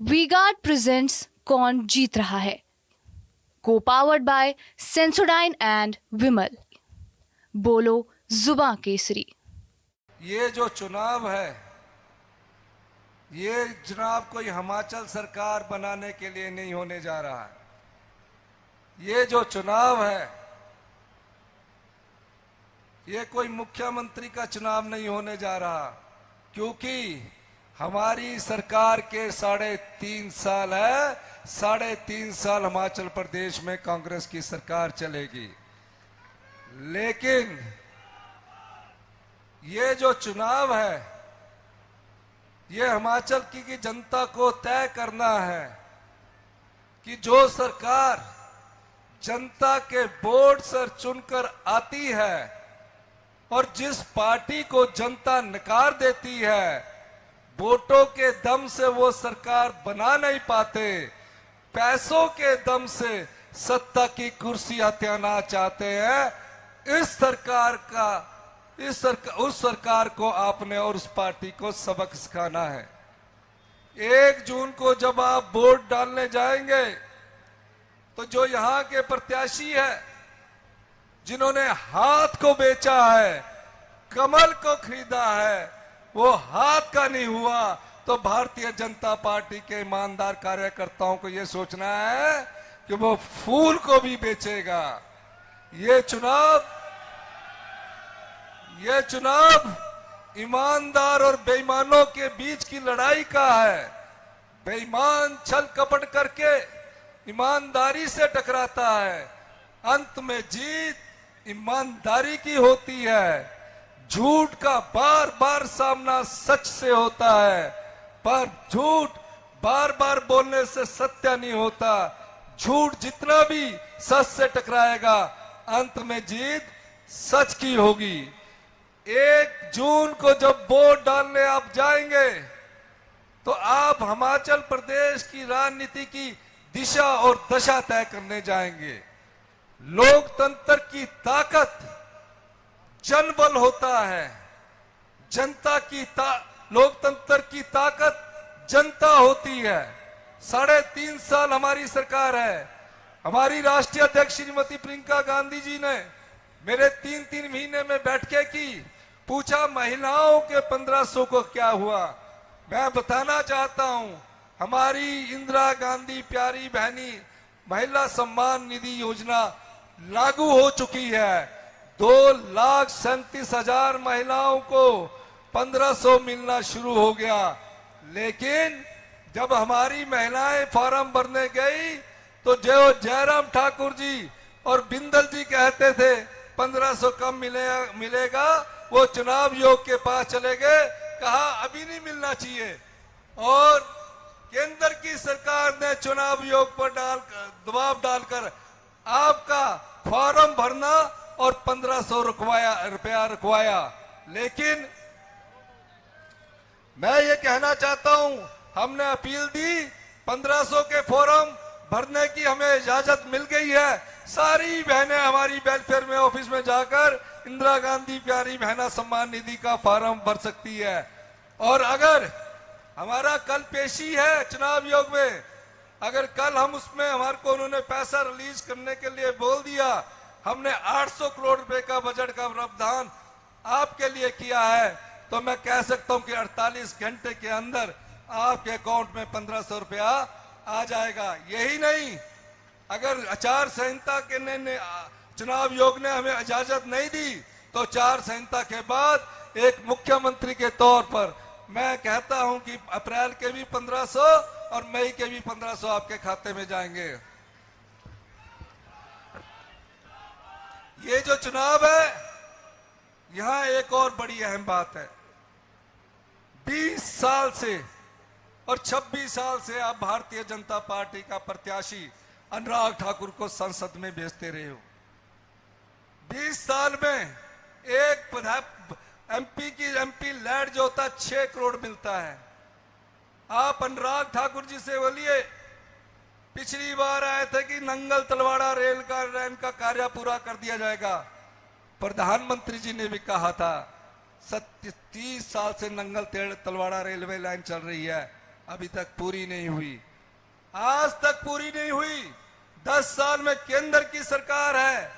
V-Guard presents कौन जीत रहा है, को पावर्ड बाय सेंसोडाइन एंड विमल। बोलो जुबां केसरी। ये जो चुनाव है, ये चुनाव कोई हिमाचल सरकार बनाने के लिए नहीं होने जा रहा है। ये जो चुनाव है, ये कोई मुख्यमंत्री का चुनाव नहीं होने जा रहा, क्योंकि हमारी सरकार के 3.5 साल है। 3.5 साल हिमाचल प्रदेश में कांग्रेस की सरकार चलेगी। लेकिन ये जो चुनाव है, ये हिमाचल की जनता को तय करना है कि जो सरकार जनता के वोट से चुनकर आती है और जिस पार्टी को जनता नकार देती है, वोटों के दम से वो सरकार बना नहीं पाते, पैसों के दम से सत्ता की कुर्सी हथियाना चाहते हैं। उस सरकार को आपने और उस पार्टी को सबक सिखाना है। 1 जून को जब आप वोट डालने जाएंगे, तो जो यहां के प्रत्याशी है, जिन्होंने हाथ को बेचा है, कमल को खरीदा है, वो हाथ का नहीं हुआ, तो भारतीय जनता पार्टी के ईमानदार कार्यकर्ताओं को ये सोचना है कि वो फूल को भी बेचेगा। ये चुनाव ईमानदार और बेईमानों के बीच की लड़ाई का है। बेईमान छल कपट करके ईमानदारी से टकराता है, अंत में जीत ईमानदारी की होती है। झूठ का बार बार सामना सच से होता है, पर झूठ बार बार बोलने से सत्य नहीं होता। झूठ जितना भी सच से टकराएगा, अंत में जीत सच की होगी। 1 जून को जब वोट डालने आप जाएंगे, तो आप हिमाचल प्रदेश की राजनीति की दिशा और दशा तय करने जाएंगे। लोकतंत्र की ताकत जनबल होता है। लोकतंत्र की ताकत जनता होती है। 3.5 साल हमारी सरकार है। हमारी राष्ट्रीय अध्यक्ष श्रीमती प्रियंका गांधी जी ने मेरे 3 महीने में बैठकें की, पूछा महिलाओं के 1500 को क्या हुआ। मैं बताना चाहता हूं, हमारी इंदिरा गांधी प्यारी बहनी महिला सम्मान निधि योजना लागू हो चुकी है। 2,37,000 महिलाओं को 1500 मिलना शुरू हो गया। लेकिन जब हमारी महिलाएं फॉर्म भरने गई, तो जो जयराम ठाकुर जी और बिंदल जी कहते थे 1500 कम मिलेगा, वो चुनाव आयोग के पास चले गए, कहा अभी नहीं मिलना चाहिए। और केंद्र की सरकार ने चुनाव आयोग पर दबाव डालकर आपका फॉर्म भरना और 1500 रुपया रुकवाया। लेकिन मैं ये कहना चाहता हूं, हमने अपील दी, 1500 के फॉर्म भरने की हमें इजाजत मिल गई है। सारी बहनें हमारी वेलफेयर में ऑफिस में जाकर इंदिरा गांधी प्यारी बहना सम्मान निधि का फॉर्म भर सकती है। और अगर हमारा कल पेशी है चुनाव आयोग में, अगर कल हम उसमें हमारे को उन्होंने पैसा रिलीज करने के लिए बोल दिया, हमने 800 करोड़ रुपए का बजट का प्रावधान आपके लिए किया है, तो मैं कह सकता हूं कि 48 घंटे के अंदर आपके अकाउंट में 1500 रुपया आ जाएगा। यही नहीं, अगर आचार संहिता के चुनाव आयोग ने हमें इजाजत नहीं दी, तो आचार संहिता के बाद एक मुख्यमंत्री के तौर पर मैं कहता हूं कि अप्रैल के भी 1500 और मई के भी 1500 आपके खाते में जाएंगे। ये जो चुनाव है, यहां एक और बड़ी अहम बात है। 20 साल से और 26 साल से आप भारतीय जनता पार्टी का प्रत्याशी अनुराग ठाकुर को संसद में भेजते रहे हो। 20 साल में एक एमपी लैड जो होता 6 करोड़ मिलता है। आप अनुराग ठाकुर जी से बोलिए, पिछली बार आए थे कि नंगल तलवाड़ा रेल का कार्य पूरा कर दिया जाएगा। प्रधानमंत्री जी ने भी कहा था 30 साल से नंगल तलवाड़ा रेलवे लाइन चल रही है, अभी तक पूरी नहीं हुई, आज तक पूरी नहीं हुई। 10 साल में केंद्र की सरकार है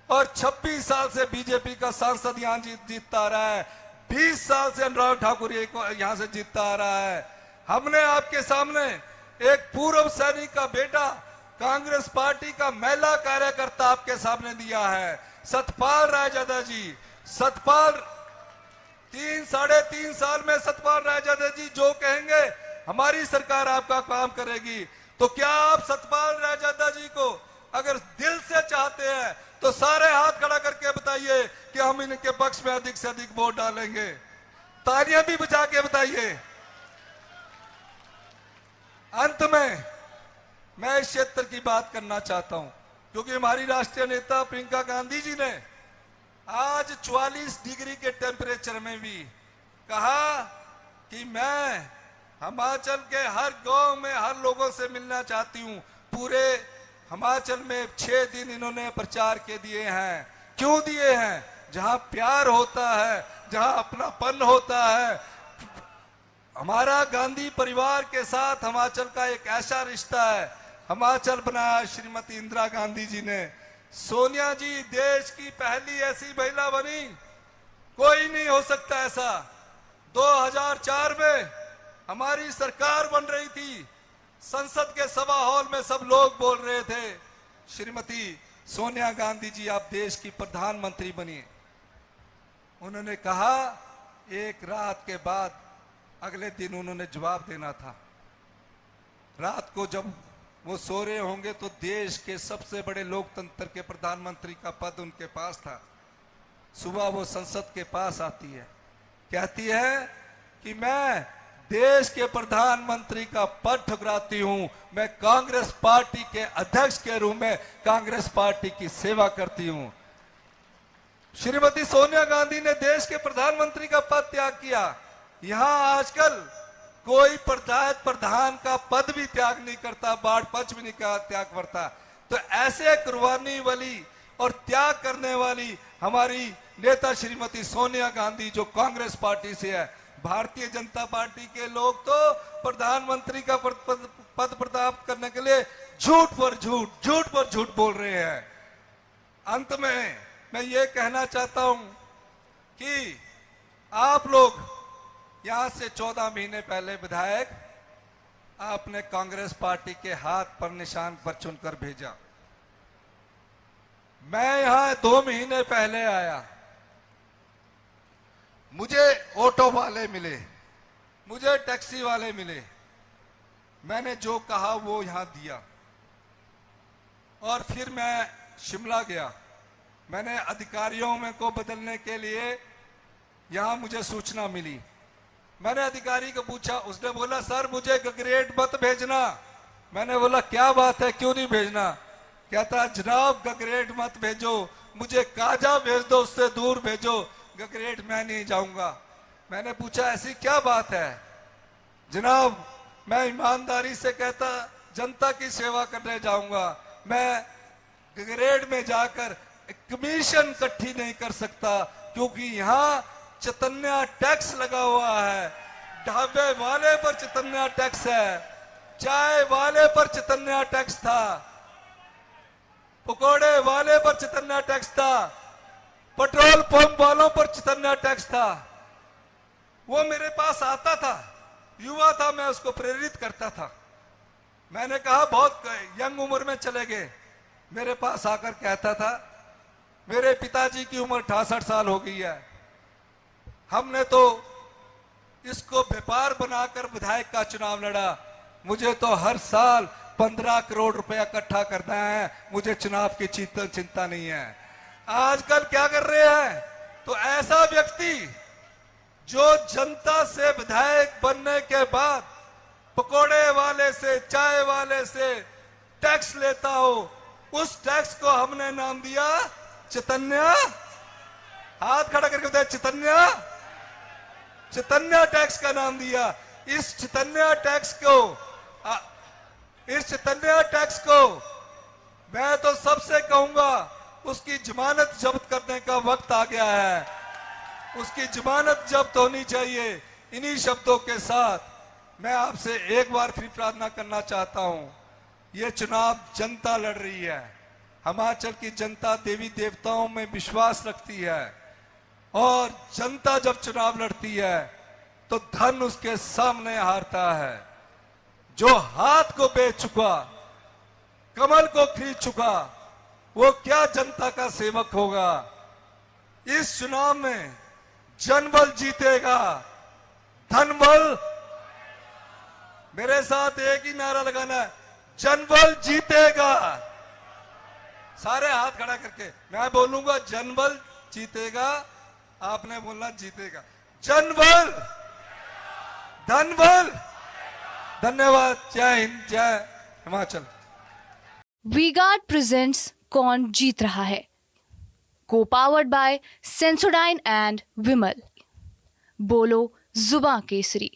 और 26 साल से बीजेपी का सांसद यहां जीतता आ रहा है, 20 साल से अनुराग ठाकुर यहां से जीतता आ रहा है। हमने आपके सामने एक पूर्व सैनिक का बेटा, कांग्रेस पार्टी का महिला कार्यकर्ता आपके सामने दिया है, सतपाल रायजादा जी। सतपाल 3-3.5 साल में सतपाल रायजादा जी जो कहेंगे हमारी सरकार आपका काम करेगी। तो क्या आप सतपाल रायजादा जी को अगर दिल से चाहते हैं तो सारे हाथ खड़ा करके बताइए कि हम इनके पक्ष में अधिक से अधिक वोट डालेंगे। तालियां भी बजा के बताइए। अंत में मैं इस क्षेत्र की बात करना चाहता हूं क्योंकि हमारी राष्ट्रीय नेता प्रियंका गांधी जी ने आज 44 डिग्री के टेम्परेचर में भी कहा कि मैं हिमाचल के हर गांव में हर लोगों से मिलना चाहती हूं। पूरे हिमाचल में 6 दिन इन्होंने प्रचार के दिए हैं। क्यों दिए हैं? जहां प्यार होता है, जहां अपनापन होता है। हमारा गांधी परिवार के साथ हिमाचल का एक ऐसा रिश्ता है। हिमाचल बनाया श्रीमती इंदिरा गांधी जी ने। सोनिया जी देश की पहली ऐसी महिला बनी, कोई नहीं हो सकता ऐसा। 2004 में हमारी सरकार बन रही थी, संसद के सभा हॉल में सब लोग बोल रहे थे श्रीमती सोनिया गांधी जी आप देश की प्रधानमंत्री बनिए। उन्होंने कहा एक रात के बाद अगले दिन उन्होंने जवाब देना था। रात को जब वो सो रहे होंगे तो देश के सबसे बड़े लोकतंत्र के प्रधानमंत्री का पद उनके पास था। सुबह वो संसद के पास आती है, कहती है कि मैं देश के प्रधानमंत्री का पद ठुकराती हूं, मैं कांग्रेस पार्टी के अध्यक्ष के रूप में कांग्रेस पार्टी की सेवा करती हूं। श्रीमती सोनिया गांधी ने देश के प्रधानमंत्री का पद त्याग किया। यहां आजकल कोई प्रधान का पद भी त्याग नहीं करता, बाढ़ पक्ष भी नहीं त्याग करता। तो ऐसे कुर्बानी वाली और त्याग करने वाली हमारी नेता श्रीमती सोनिया गांधी जो कांग्रेस पार्टी से है। भारतीय जनता पार्टी के लोग तो प्रधानमंत्री का पद प्राप्त करने के लिए झूठ पर झूठ बोल रहे हैं। अंत में मैं ये कहना चाहता हूं कि आप लोग यहां से 14 महीने पहले विधायक आपने कांग्रेस पार्टी के हाथ पर निशान पर चुनकर भेजा। मैं यहां 2 महीने पहले आया, मुझे ऑटो वाले मिले, मुझे टैक्सी वाले मिले। मैंने जो कहा वो यहां दिया और फिर मैं शिमला गया। मैंने अधिकारियों में को बदलने के लिए यहां मुझे सूचना मिली। मैंने अधिकारी को पूछा, उसने बोला सर मुझे गगरेट मत भेजना। मैंने बोला क्या बात है, क्यों नहीं भेजना? कहता जनाब गगरेट मत भेजो, मुझे काजा भेज दो, उससे दूर भेजो, गगरेट मैं नहीं जाऊंगा। मैंने पूछा ऐसी क्या बात है? जनाब मैं ईमानदारी से कहता जनता की सेवा करने जाऊंगा, मैं गगरेट में जाकर कमीशन इकट्ठी नहीं कर सकता क्योंकि यहाँ चतन्या टैक्स लगा हुआ है। ढाबे वाले पर चतन्या टैक्स है, चाय वाले पर चतन्या टैक्स था, पकोड़े वाले पर चतन्या टैक्स था, पेट्रोल पंप वालों पर चतन्या टैक्स था। वो मेरे पास आता था, युवा था, मैं उसको प्रेरित करता था। मैंने कहा बहुत यंग उम्र में चले गए। मेरे पास आकर कहता था मेरे पिताजी की उम्र 68 साल हो गई है, हमने तो इसको व्यापार बनाकर विधायक का चुनाव लड़ा, मुझे तो हर साल 15 करोड़ रुपया इकट्ठा करना है, मुझे चुनाव की चिंता नहीं है। आजकल क्या कर रहे हैं? तो ऐसा व्यक्ति जो जनता से विधायक बनने के बाद पकोड़े वाले से चाय वाले से टैक्स लेता हो, उस टैक्स को हमने नाम दिया चतन्या। हाथ खड़ा करके बताया चतन्या, चतन्या टैक्स का नाम दिया। इस चतन्या टैक्स को मैं तो सबसे कहूंगा उसकी जमानत जब्त करने का वक्त आ गया है, उसकी जमानत जब्त होनी चाहिए। इन्हीं शब्दों के साथ मैं आपसे एक बार फिर प्रार्थना करना चाहता हूं। ये चुनाव जनता लड़ रही है। हिमाचल की जनता देवी देवताओं में विश्वास रखती है और जनता जब चुनाव लड़ती है तो धन उसके सामने हारता है। जो हाथ को बेच चुका, कमल को खरीद चुका, वो क्या जनता का सेवक होगा। इस चुनाव में जनबल जीतेगा, धनबल। मेरे साथ एक ही नारा लगाना है, जनबल जीतेगा। सारे हाथ खड़ा करके मैं बोलूंगा जनबल जीतेगा, आपने बोलना जीतेगा। जनबल, धनबल। धन्यवाद। जय हिंद, जय हिमाचल। वीगार्ड प्रेजेंट्स कौन जीत रहा है, को पावर्ड बाय सेंसोडाइन एंड विमल। बोलो जुबां केसरी।